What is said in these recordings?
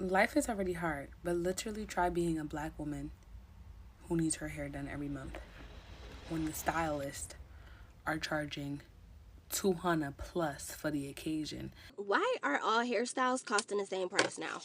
Life is already hard, but literally try being a black woman who needs her hair done every month when the stylists are charging 200 plus for the occasion. Why are all hairstyles costing the same price now?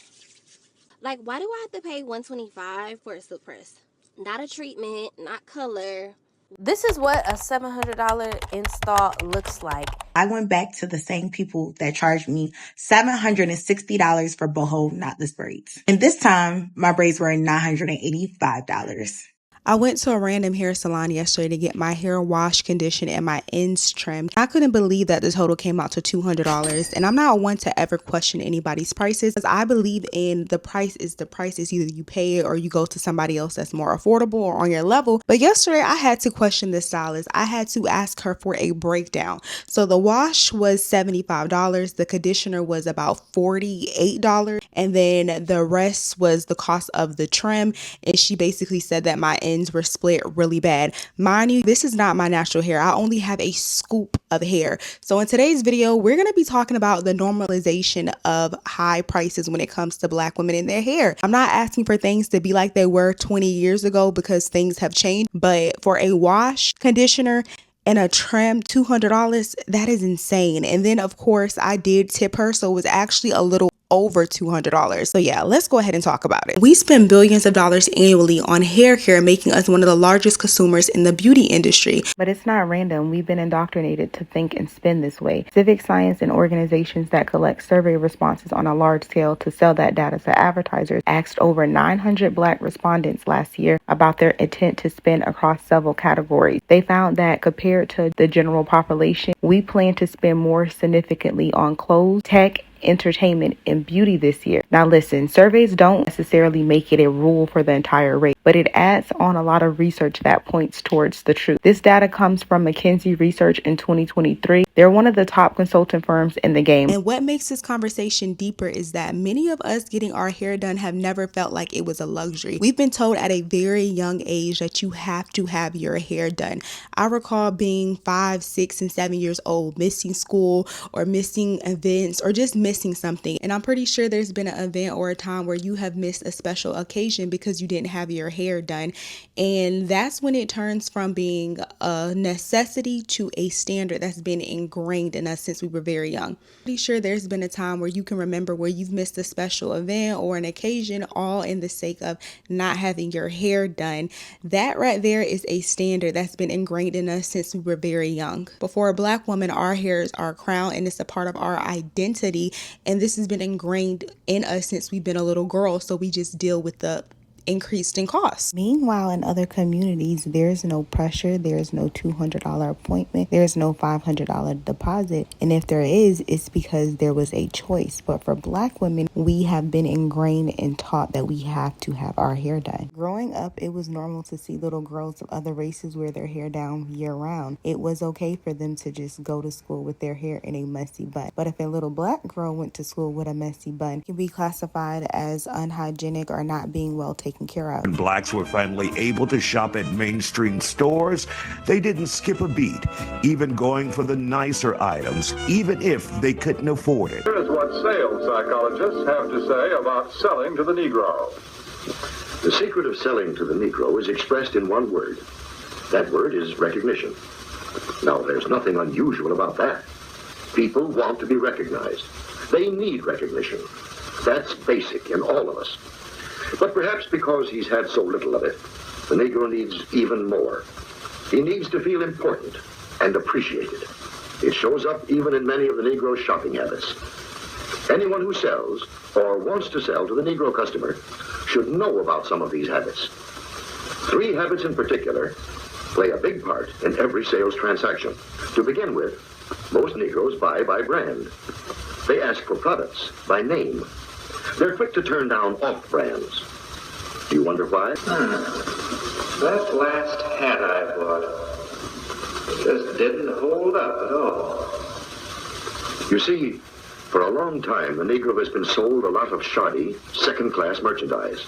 Like, why do I have to pay $125 for a silk press? Not a treatment, not color. This is what a $700 install looks like. I went back to the same people that charged me $760 for boho knotless braids. And this time, my braids were $985. I went to a random hair salon yesterday to get my hair washed, conditioned, and my ends trimmed. I couldn't believe that the total came out to $200. And I'm not one to ever question anybody's prices, because I believe in the price is the price. It's either you pay it or you go to somebody else that's more affordable or on your level. But yesterday I had to question the stylist. I had to ask her for a breakdown. So the wash was $75. The conditioner was about $48. And then the rest was the cost of the trim. And she basically said that my ends were split really bad. Mind you, this is not my natural hair. I only have a scoop of hair. So in today's video, we're going to be talking about the normalization of high prices when it comes to black women in their hair. I'm not asking for things to be like they were 20 years ago because things have changed, but for a wash, conditioner, and a trim, $200, that is insane. And then of course I did tip her, so it was actually a little over $200. So yeah, let's go ahead and talk about it. We spend billions of dollars annually on hair care, making us one of the largest consumers in the beauty industry. But it's not random. We've been indoctrinated to think and spend this way. Civic science and organizations that collect survey responses on a large scale to sell that data to advertisers asked over 900 black respondents last year about their intent to spend across several categories. They found that compared to the general population, we plan to spend more significantly on clothes, tech, entertainment, and beauty this year. Now listen, surveys don't necessarily make it a rule for the entire rate, but it adds on a lot of research that points towards the truth. This data comes from McKinsey Research in 2023. They're one of the top consulting firms in the game. And what makes this conversation deeper is that many of us getting our hair done have never felt like it was a luxury. We've been told at a very young age that you have to have your hair done. I recall being 5, 6, and 7 years old, missing school or missing events or just missing something. And I'm pretty sure there's been an event or a time where you have missed a special occasion because you didn't have your hair done. And that's when it turns from being a necessity to a standard that's been ingrained in us since we were very young. Pretty sure there's been a time where you can remember where you've missed a special event or an occasion, all in the sake of not having your hair done. That right there is a standard that's been ingrained in us since we were very young. But for a black woman, our hair is our crown and it's a part of our identity. And this has been ingrained in us since we've been a little girl. So we just deal with the increased in costs. Meanwhile, in other communities, there's no pressure. There's no $200 appointment. There's no $500 deposit. And if there is, it's because there was a choice. But for black women, we have been ingrained and taught that we have to have our hair done. Growing up, it was normal to see little girls of other races wear their hair down year round. It was okay for them to just go to school with their hair in a messy bun. But if a little black girl went to school with a messy bun, it can be classified as unhygienic or not being well taken care of. When blacks were finally able to shop at mainstream stores, they didn't skip a beat, even going for the nicer items, even if they couldn't afford it. Here is what sales psychologists have to say about selling to the Negro. The secret of selling to the Negro is expressed in one word. That word is recognition. Now, there's nothing unusual about that. People want to be recognized. They need recognition. That's basic in all of us. But perhaps because he's had so little of it, the Negro needs even more. He needs to feel important and appreciated. It shows up even in many of the Negro's shopping habits. Anyone who sells or wants to sell to the Negro customer should know about some of these habits. 3 habits in particular play a big part in every sales transaction. To begin with, most Negroes buy by brand. They ask for products by name. They're quick to turn down off brands. Do you wonder why? That last hat I bought just didn't hold up at all. You see, for a long time, the Negro has been sold a lot of shoddy, second-class merchandise.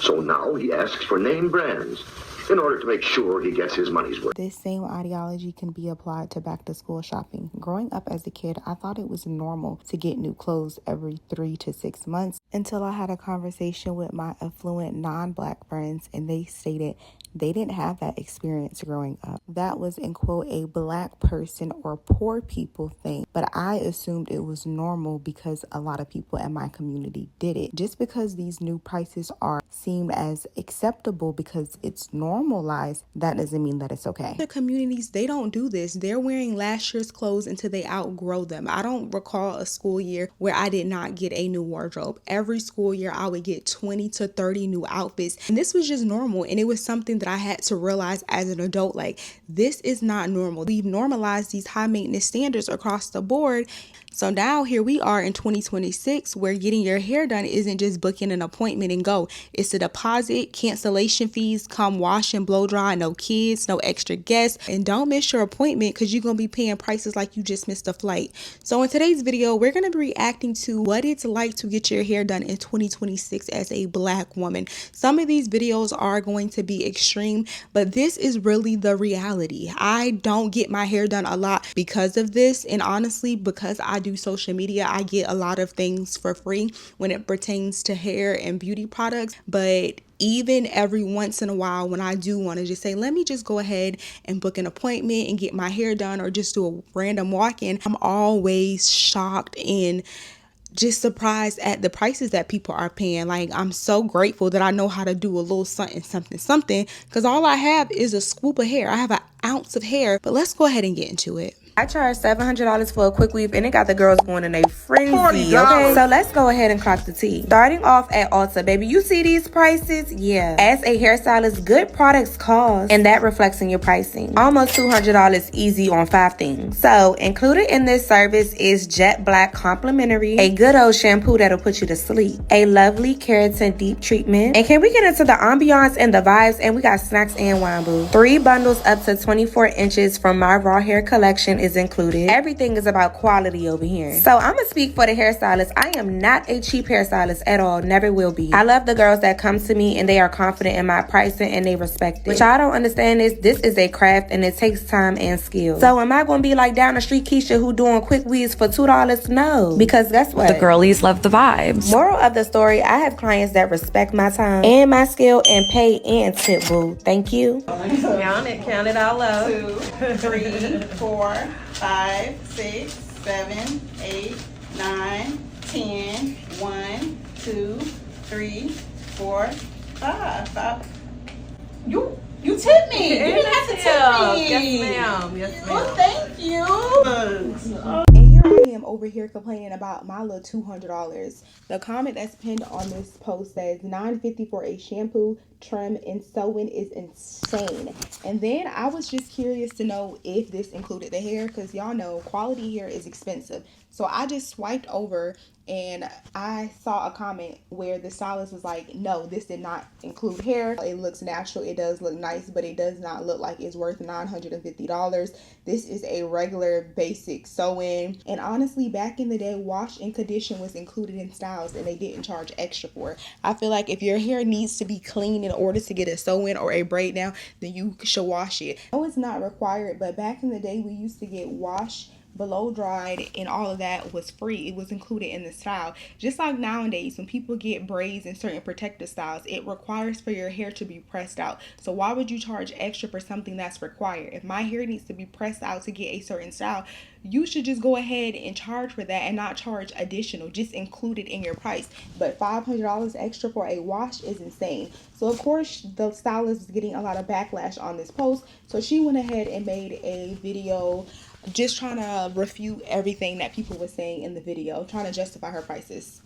So now he asks for name brands. in order to make sure he gets his money's worth. This same ideology can be applied to back to school shopping. Growing up as a kid, I thought it was normal to get new clothes every 3 to 6 months until I had a conversation with my affluent non-black friends, and they stated they didn't have that experience growing up. That was, in quote, a black person or poor people thing. But I assumed it was normal because a lot of people in my community did it. Just because these new prices are seen as acceptable because it's normalized, that doesn't mean that it's okay. The communities, they don't do this. They're wearing last year's clothes until they outgrow them. I don't recall a school year where I did not get a new wardrobe. Every school year, I would get 20 to 30 new outfits. And this was just normal. And it was something that I had to realize as an adult, like, this is not normal. We've normalized these high maintenance standards across the board. So now here we are in 2026 where getting your hair done isn't just booking an appointment and go. It's a deposit, cancellation fees, come wash and blow dry, no kids, no extra guests, and don't miss your appointment because you're going to be paying prices like you just missed a flight. So in today's video, we're going to be reacting to what it's like to get your hair done in 2026 as a black woman. Some of these videos are going to be extreme, but this is really the reality. I don't get my hair done a lot because of this, and honestly, because I do social media, I get a lot of things for free when it pertains to hair and beauty products. But even every once in a while, when I do want to just say, let me just go ahead and book an appointment and get my hair done or just do a random walk-in, I'm always shocked and just surprised at the prices that people are paying. Like, I'm so grateful that I know how to do a little something because all I have is a swoop of hair. I have an ounce of hair. But let's go ahead and get into it. I charged $700 for a quick weave, and it got the girls going in a frenzy. Okay, so let's go ahead and clock the tea. Starting off at Ulta, baby, you see these prices? Yeah. As a hairstylist, good products cost, and that reflects in your pricing. Almost $200 easy on 5 things. So included in this service is jet black complimentary, a good old shampoo that'll put you to sleep, a lovely keratin deep treatment, and can we get into the ambiance and the vibes? And we got snacks and wine, boo. 3 bundles up to 24 inches from my raw hair collection is included. Everything is about quality over here. So I'm gonna speak for the hairstylist. I am not a cheap hairstylist at all, never will be. I love the girls that come to me and they are confident in my pricing and they respect it. What y'all don't understand is this is a craft and it takes time and skill. So am I gonna be like down the street Keisha who doing quick weaves for $2? No, because guess what? The girlies love the vibes. Moral of the story, I have clients that respect my time and my skill and pay and tip, boo. Thank you. Count it out loud. 2, 3, 4, 5, 6, 7, 8, 9, 10. 1, 2, 3, 4, 5. You tip me. You didn't have to tip me. Yes, ma'am. Yes, ma'am. Well, thank you. And here I am over here complaining about my little $200. The comment that's pinned on this post says $9.50 for a shampoo, trim, and sew-in is insane. And then I was just curious to know if this included the hair, because y'all know quality hair is expensive. So I just swiped over and I saw a comment where the stylist was like, no, this did not include hair. It looks natural. It does look nice, but it does not look like it's worth $950. This is a regular basic sew-in. And honestly, back in the day, wash and condition was included in styles and they didn't charge extra for it. I feel like if your hair needs to be clean in order to get a sew-in or a braid down, then you should wash it. I know it's not required, but back in the day, we used to get wash, below dried, and all of that was free. It was included in the style. Just like nowadays when people get braids and certain protective styles, it requires for your hair to be pressed out. So why would you charge extra for something that's required? If my hair needs to be pressed out to get a certain style, you should just go ahead and charge for that and not charge additional. Just include it in your price. But $500 extra for a wash is insane. So of course the stylist is getting a lot of backlash on this post, so she went ahead and made a video just trying to refute everything that people were saying in the video, trying to justify her prices.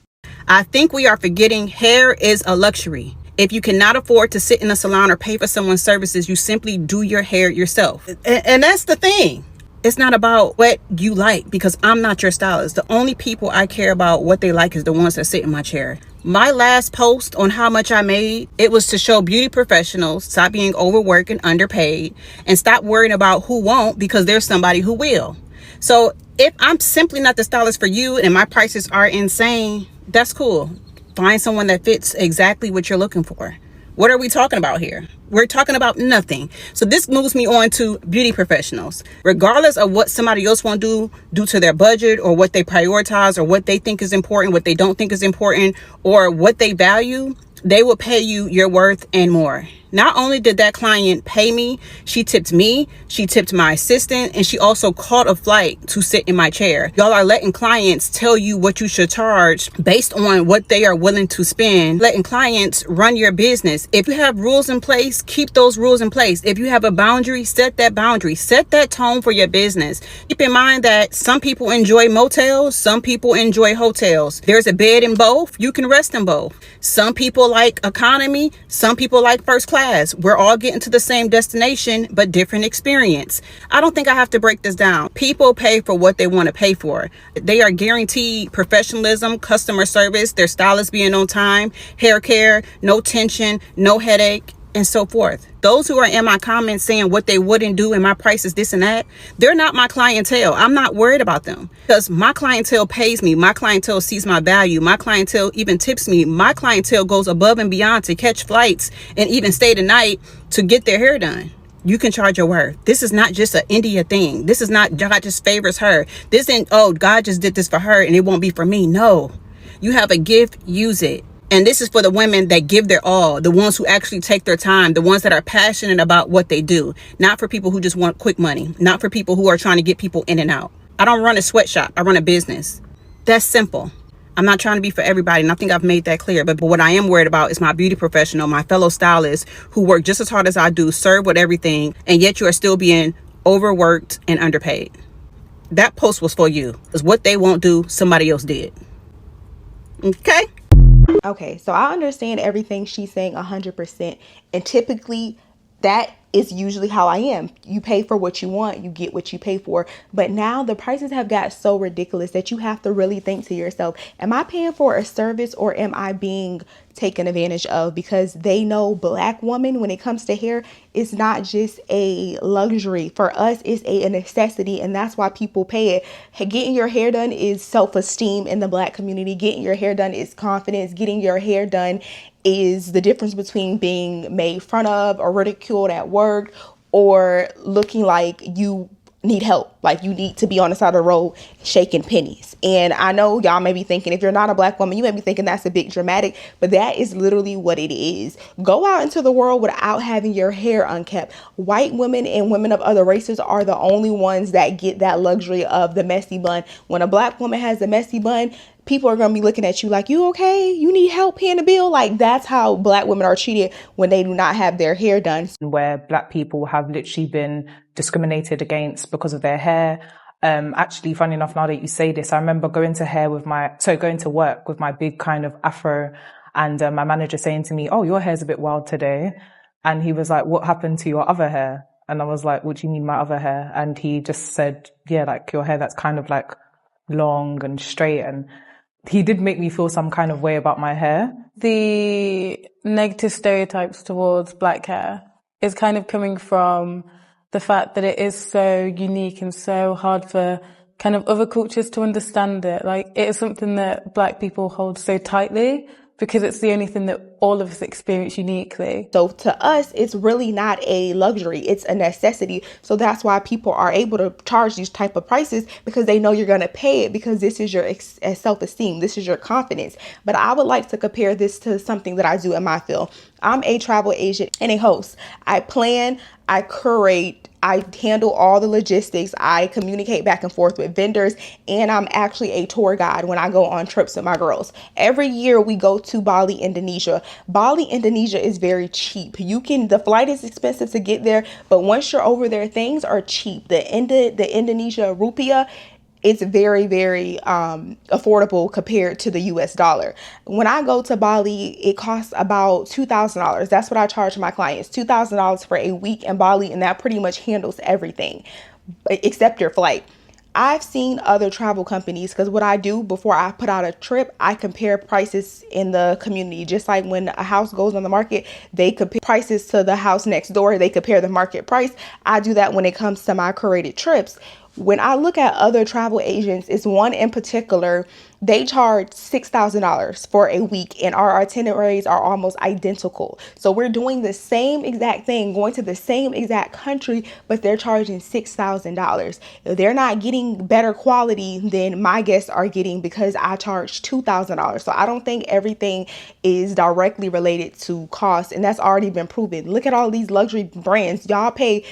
I think we are forgetting hair is a luxury. If you cannot afford to sit in a salon or pay for someone's services, you simply do your hair yourself. And that's the thing. It's not about what you like, because I'm not your stylist. The only people I care about what they like is the ones that sit in my chair. My last post on how much I made, it was to show beauty professionals stop being overworked and underpaid and stop worrying about who won't, because there's somebody who will. So if I'm simply not the stylist for you and my prices are insane, that's cool. Find someone that fits exactly what you're looking for. What are we talking about here? We're talking about nothing. So this moves me on to beauty professionals. Regardless of what somebody else want to do due to their budget or what they prioritize or what they think is important, what they don't think is important, or what they value, they will pay you your worth and more. Not only did that client pay me, she tipped my assistant, and she also caught a flight to sit in my chair. Y'all are letting clients tell you what you should charge based on what they are willing to spend, letting clients run your business. If you have rules in place, keep those rules in place. If you have a boundary, set that boundary, set that tone for your business. Keep in mind that some people enjoy motels, some people enjoy hotels. There's a bed in both. You can rest in both. Some people like economy, some people like first class. We're all getting to the same destination, but different experience. I don't think I have to break this down. People pay for what they want to pay for. They are guaranteed professionalism, customer service, their stylist being on time, hair care, no tension, no headache, and so forth. Those who are in my comments saying what they wouldn't do and my price is this and that, they're not my clientele. I'm not worried about them because my clientele pays me. My clientele sees my value. My clientele even tips me. My clientele goes above and beyond to catch flights and even stay the night to get their hair done. You can charge your worth. This is not just an India thing. This is not God just favors her. This ain't, oh, God just did this for her and it won't be for me. No, you have a gift, use it. And this is for the women that give their all, the ones who actually take their time, the ones that are passionate about what they do, not for people who just want quick money, not for people who are trying to get people in and out. I don't run a sweatshop. I run a business. That's simple. I'm not trying to be for everybody, and I think I've made that clear. But what I am worried about is my beauty professional, my fellow stylists who work just as hard as I do, serve with everything, and yet you are still being overworked and underpaid. That post was for you, because what they won't do, somebody else did. Okay? Okay, so I understand everything she's saying 100%. And typically, that is usually how I am. You pay for what you want, you get what you pay for. But now the prices have got so ridiculous that you have to really think to yourself, am I paying for a service or am I being taken advantage of? Because they know Black woman, when it comes to hair, it's not just a luxury. For us, it's a necessity, and that's why people pay it. Getting your hair done is self-esteem in the Black community. Getting your hair done is confidence. Getting your hair done is the difference between being made fun of or ridiculed at work or looking like you need help, like you need to be on the side of the road shaking pennies. And I know y'all may be thinking, if you're not a Black woman, you may be thinking that's a bit dramatic, but that is literally what it is. Go out into the world without having your hair unkept. White women and women of other races are the only ones that get that luxury of the messy bun. When a Black woman has a messy bun, people are going to be looking at you like, you okay? You need help paying the bill? Like, that's how Black women are treated when they do not have their hair done. Where Black people have literally been discriminated against because of their hair. Actually, funny enough, now that you say this, I remember going to work with my big kind of afro, and my manager saying to me, oh, your hair's a bit wild today. And he was like, what happened to your other hair? And I was like, what do you mean my other hair? And he just said, yeah, like your hair that's kind of like long and straight. And he did make me feel some kind of way about my hair. The negative stereotypes towards Black hair is kind of coming from the fact that it is so unique and so hard for kind of other cultures to understand it. Like, it is something that Black people hold so tightly because it's the only thing that all of us experience uniquely. So to us, it's really not a luxury, it's a necessity. So that's why people are able to charge these type of prices, because they know you're going to pay it, because this is your self-esteem, this is your confidence. But I would like to compare this to something that I do in my field. I'm a travel agent and a host. I plan, I curate, I handle all the logistics, I communicate back and forth with vendors, and I'm actually a tour guide when I go on trips with my girls. Every year we go to Bali, Indonesia. Bali, Indonesia is very cheap. The flight is expensive to get there, but once you're over there, things are cheap. The Indonesia rupiah, it's very, very affordable compared to the US dollar. When I go to Bali, it costs about $2,000. That's what I charge my clients, $2,000 for a week in Bali, and that pretty much handles everything except your flight. I've seen other travel companies, because what I do before I put out a trip, I compare prices in the community. Just like when a house goes on the market, they compare prices to the house next door. They compare the market price. I do that when it comes to my curated trips. When I look at other travel agents, it's one in particular, they charge $6,000 for a week and our itineraries are almost identical. So we're doing the same exact thing, going to the same exact country, but they're charging $6,000. They're not getting better quality than my guests are getting because I charge $2,000. So I don't think everything is directly related to cost, and that's already been proven. Look at all these luxury brands. Y'all pay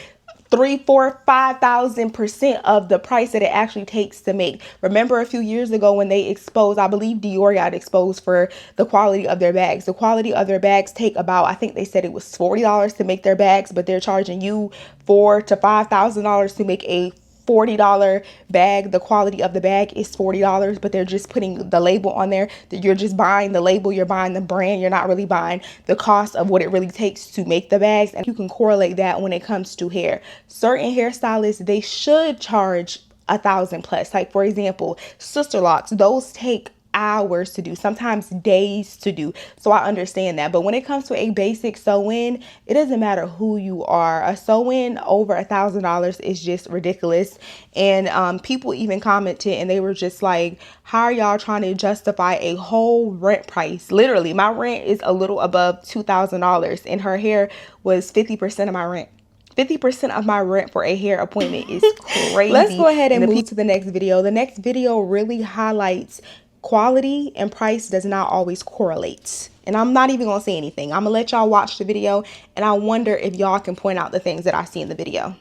3, 4, 5,000% of the price that it actually takes to make. Remember a few years ago when they exposed, I believe Dior got exposed for the quality of their bags. The quality of their bags take about, I think they said it was $40 to make their bags, but they're charging you $4,000 to $5,000 to make a $40 bag. The quality of the bag is $40, but they're just putting the label on there. You're just buying the label, you're buying the brand, you're not really buying the cost of what it really takes to make the bags. And you can correlate that when it comes to hair. Certain hairstylists, they should charge 1,000 plus. Like for example, sister locks, those take hours to do, sometimes days to do. So I understand that. But when it comes to a basic sew-in, it doesn't matter who you are. A sew-in over $1,000 is just ridiculous. And people even commented and they were just like, how are y'all trying to justify a whole rent price? Literally, my rent is a little above $2,000 and her hair was 50% of my rent. 50% of my rent for a hair appointment is crazy. Let's go ahead and move to the next video. The next video really highlights quality and price does not always correlate. And I'm not even going to say anything. I'm going to let y'all watch the video and I wonder if y'all can point out the things that I see in the video.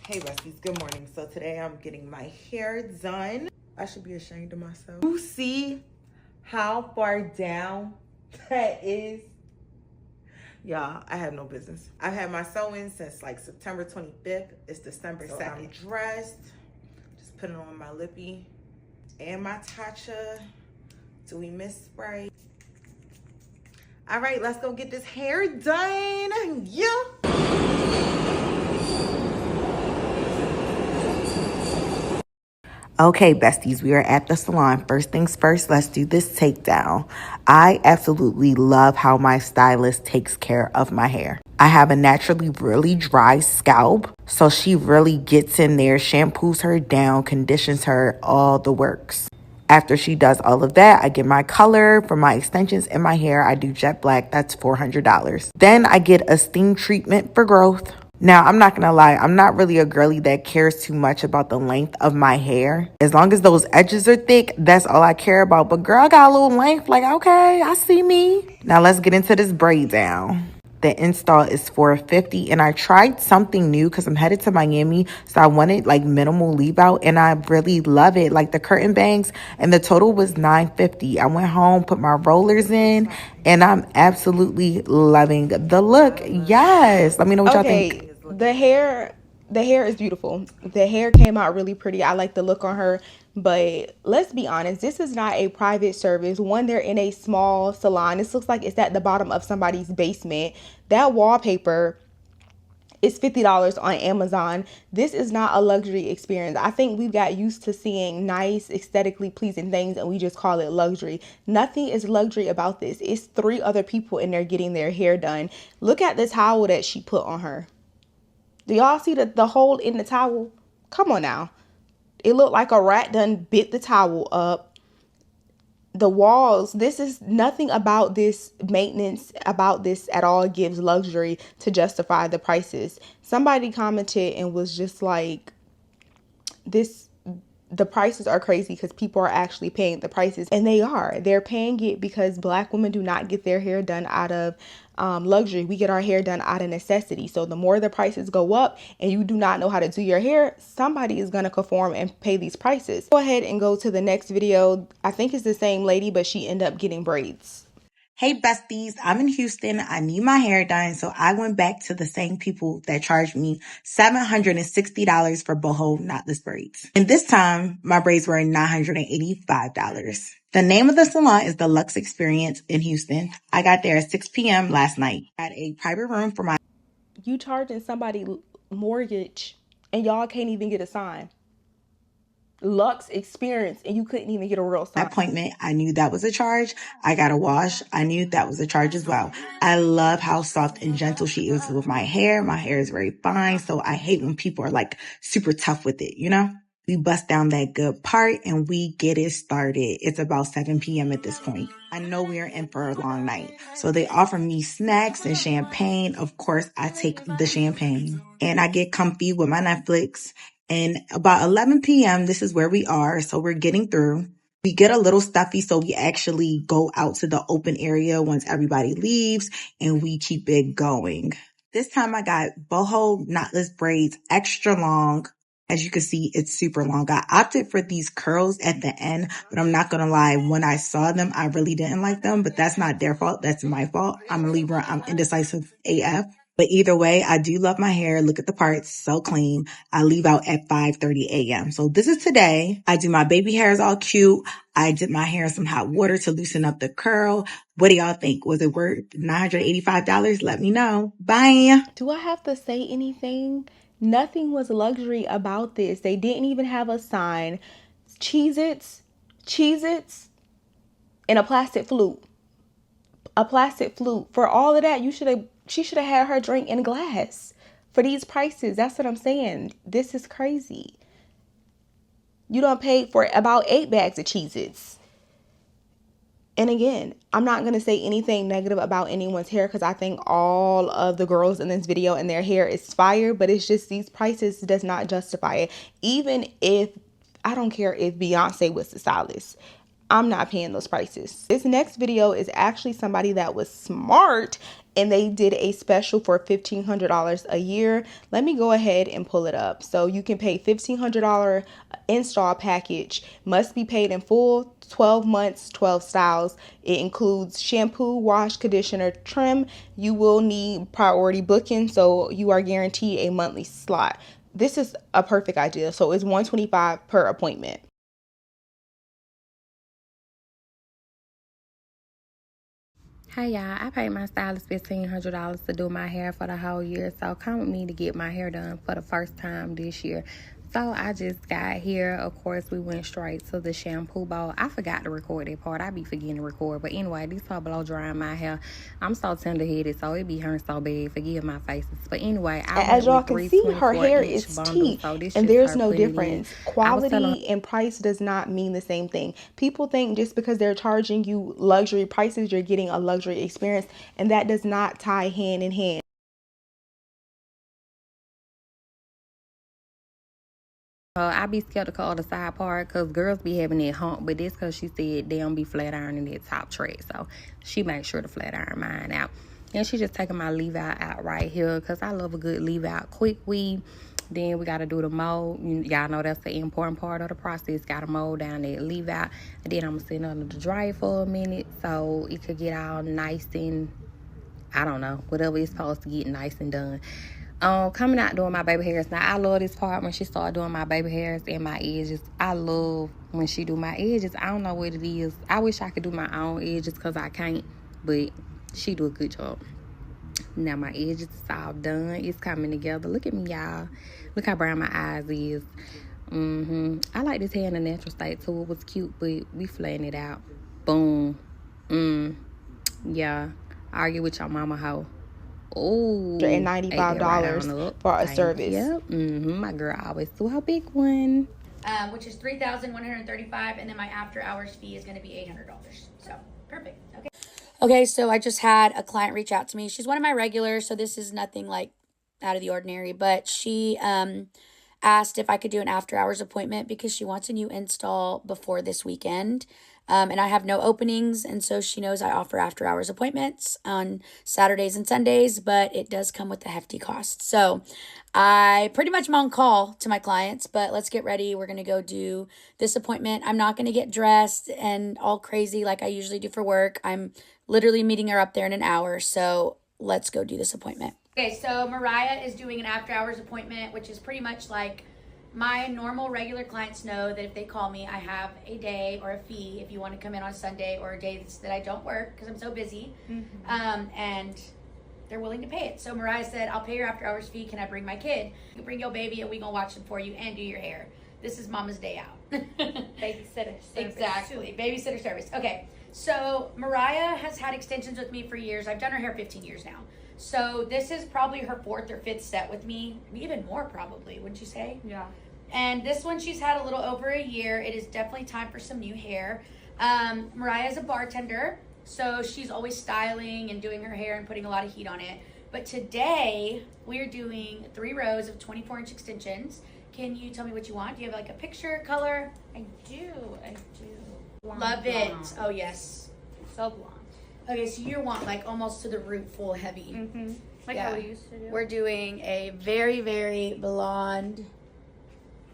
Hey besties, good morning. So today I'm getting my hair done. I should be ashamed of myself. You see how far down that is? Y'all, I have no business. I've had my sew-in since like September 25th. It's December 2nd. I'm dressed, just putting on my lippy and my Tatcha Dewy Mist spray. All right, let's go get this hair done. Yeah. Okay, besties, we are at the salon. First things first, let's do this takedown. I absolutely love how my stylist takes care of my hair. I have a naturally really dry scalp, so she really gets in there, shampoos her down, conditions her, all the works. After she does all of that, I get my color for my extensions and my hair. I do jet black, that's $400. Then I get a steam treatment for growth. Now, I'm not gonna lie, I'm not really a girly that cares too much about the length of my hair. As long as those edges are thick, that's all I care about. But girl, I got a little length, like, okay, I see me. Now let's get into this braid down. The install is $450 and I tried something new because I'm headed to Miami, so I wanted like minimal leave out and I really love it, like the curtain bangs, and the total was $950. I went home, put my rollers in, and I'm absolutely loving the look. Yes, let me know what y'all think. The hair is beautiful. The hair came out really pretty. I like the look on her. But let's be honest, this is not a private service. One, they're in a small salon. This looks like it's at the bottom of somebody's basement. That wallpaper is $50 on Amazon. This is not a luxury experience. I think we've got used to seeing nice, aesthetically pleasing things and we just call it luxury. Nothing is luxury about this. It's 3 other people in there getting their hair done. Look at the towel that she put on her. Do y'all see the hole in the towel? Come on now. It looked like a rat done bit the towel up. The walls, this is nothing about this maintenance, about this at all gives luxury to justify the prices. Somebody commented and was just like, the prices are crazy because people are actually paying the prices, and they are. They're paying it because Black women do not get their hair done out of luxury. We get our hair done out of necessity. So the more the prices go up and you do not know how to do your hair, somebody is going to conform and pay these prices. Go ahead and go to the next video. I think it's the same lady, but she ended up getting braids. Hey besties, I'm in Houston. I need my hair done, so I went back to the same people that charged me $760 for boho knotless braids. And this time, my braids were $985. The name of the salon is the Luxe Experience in Houston. I got there at 6 p.m. last night. I had a private room for my... You charging somebody mortgage and y'all can't even get a sign. Luxe Experience, and you couldn't even get a real sign. Appointment. I knew that was a charge. I got a wash. I knew that was a charge as well. I love how soft and gentle she is with my hair. My hair is very fine, so I hate when people are like super tough with it, you know? We bust down that good part and we get it started. It's about 7 p.m. at this point. I know we are in for a long night. So they offer me snacks and champagne. Of course, I take the champagne and I get comfy with my Netflix. And about 11 p.m., this is where we are. So we're getting through. We get a little stuffy, so we actually go out to the open area once everybody leaves and we keep it going. This time I got boho knotless braids, extra long. As you can see, it's super long. I opted for these curls at the end, but I'm not going to lie. When I saw them, I really didn't like them, but that's not their fault. That's my fault. I'm a Libra. I'm indecisive AF. But either way, I do love my hair. Look at the parts. So clean. I leave out at 5:30 a.m. So this is today. I do my baby hairs all cute. I did my hair in some hot water to loosen up the curl. What do y'all think? Was it worth $985? Let me know. Bye. Do I have to say anything? Nothing was luxury about this. They didn't even have a sign. Cheez-Its, and a plastic flute. A plastic flute. For all of that, she should have had her drink in glass. For these prices, that's what I'm saying. This is crazy. You done paid for about 8 bags of Cheez-Its. And again, I'm not going to say anything negative about anyone's hair because I think all of the girls in this video and their hair is fire, but it's just these prices does not justify it. Even if, I don't care if Beyonce was the stylist, I'm not paying those prices. This next video is actually somebody that was smart and they did a special for $1,500 a year. Let me go ahead and pull it up. So you can pay $1,500 install package, must be paid in full, 12 months, 12 styles. It includes shampoo, wash, conditioner, trim. You will need priority booking, so you are guaranteed a monthly slot. This is a perfect idea. So it's $125 per appointment. Hey y'all, I paid my stylist $1,500 to do my hair for the whole year, so come with me to get my hair done for the first time this year. So I just got here. Of course, we went straight to the shampoo bowl. I forgot to record that part. I be forgetting to record. But anyway, these people blow drying my hair. I'm so tender-headed, so it be hurting so bad. Forgive my faces. But anyway, as y'all can see, her hair is teak, and there's no difference. Quality and price does not mean the same thing. People think just because they're charging you luxury prices, you're getting a luxury experience, and that does not tie hand in hand. I be skeptical of the side part because girls be having that hump, but that's because she said they don't be flat ironing that top track, so she makes sure to flat iron mine out. And she just taking my leave out right here because I love a good leave out quick weave. Then we got to do the mold. Y'all know that's the important part of the process. Got to mold down that leave out, and then I'm gonna sit under the dryer for a minute so it could get all nice and, I don't know, whatever it's supposed to get nice and done. Coming out doing my baby hairs. Now, I love this part when she started doing my baby hairs and my edges. I love when she do my edges. I don't know what it is. I wish I could do my own edges because I can't, but she do a good job. Now, my edges is all done. It's coming together. Look at me, y'all. Look how brown my eyes is. I like this hair in a natural state, too. It was cute, but we flatten it out. Boom. Yeah. Argue with your mama, hoe. Oh, $95 for a service. Yep. My girl always do her big one. Which is $3,135, and then my after hours fee is going to be $800. So perfect. Okay. Okay, so I just had a client reach out to me. She's one of my regulars, so this is nothing like out of the ordinary, but she asked if I could do an after hours appointment because she wants a new install before this weekend. And I have no openings, and so she knows I offer after hours appointments on Saturdays and Sundays, but it does come with a hefty cost. So I pretty much am on call to my clients, but let's get ready. We're going to go do this appointment. I'm not going to get dressed and all crazy like I usually do for work. I'm literally meeting her up there in an hour, so let's go do this appointment. Okay, so Mariah is doing an after hours appointment, which is pretty much like my normal regular clients know that if they call me, I have a day or a fee if you want to come in on Sunday or days that I don't work because I'm so busy. And they're willing to pay it. So Mariah said, I'll pay your after hours fee. Can I bring my kid? You bring your baby and we gonna watch them for you and do your hair. This is mama's day out. Babysitter service. Exactly, babysitter service. Okay, so Mariah has had extensions with me for years. I've done her hair 15 years now. So this is probably her 4th or 5th set with me, even more probably, wouldn't you say? Yeah. And this one she's had a little over a year. It is definitely time for some new hair. Mariah is a bartender, so she's always styling and doing her hair and putting a lot of heat on it. But today we are doing 3 rows of 24-inch extensions. Can you tell me what you want? Do you have like a picture, color? I do. Blonde, Love it. blonde. Oh yes. So blonde. Okay, so you want like almost to the root, full heavy. Mm-hmm. Like how we used to do. We're doing a very, very blonde.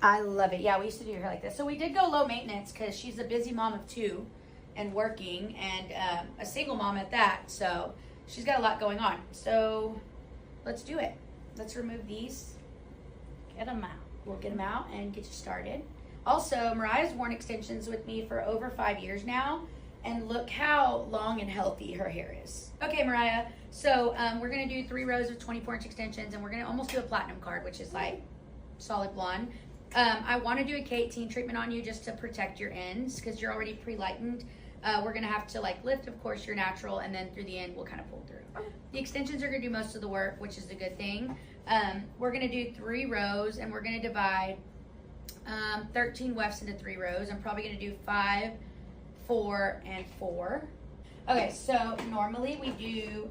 I love it. Yeah, we used to do her hair like this. So we did go low maintenance because she's a busy mom of 2 and working, and a single mom at that. So she's got a lot going on. So let's do it. Let's remove these. Get them out. We'll get them out and get you started. Also, Mariah's worn extensions with me for over 5 years now, and look how long and healthy her hair is. Okay, Mariah, so we're gonna do 3 rows of 24-inch extensions, and we're gonna almost do a platinum card, which is like solid blonde. I wanna do a K18 treatment on you just to protect your ends, because you're already pre-lightened. We're gonna have to like lift, of course, your natural, and then through the end, we'll kind of pull through. The extensions are gonna do most of the work, which is a good thing. We're gonna do 3 rows, and we're gonna divide 13 wefts into 3 rows. I'm probably gonna do 5, 4, and 4. Okay, so normally we do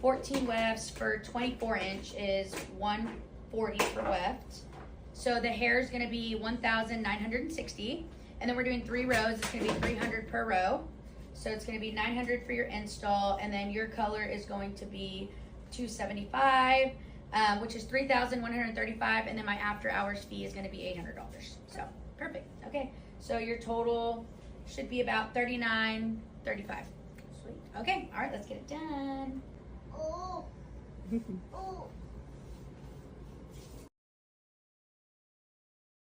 14 wefts for 24-inch is $140 per weft. So the hair is gonna be $1,960, and then we're doing 3 rows. It's gonna be $300 per row. So it's gonna be $900 for your install, and then your color is going to be $275. Which is $3,135, and then my after hours fee is going to be $800. So perfect. Okay, so your total should be about $39.35. Sweet. Okay, all right, let's get it done. Oh.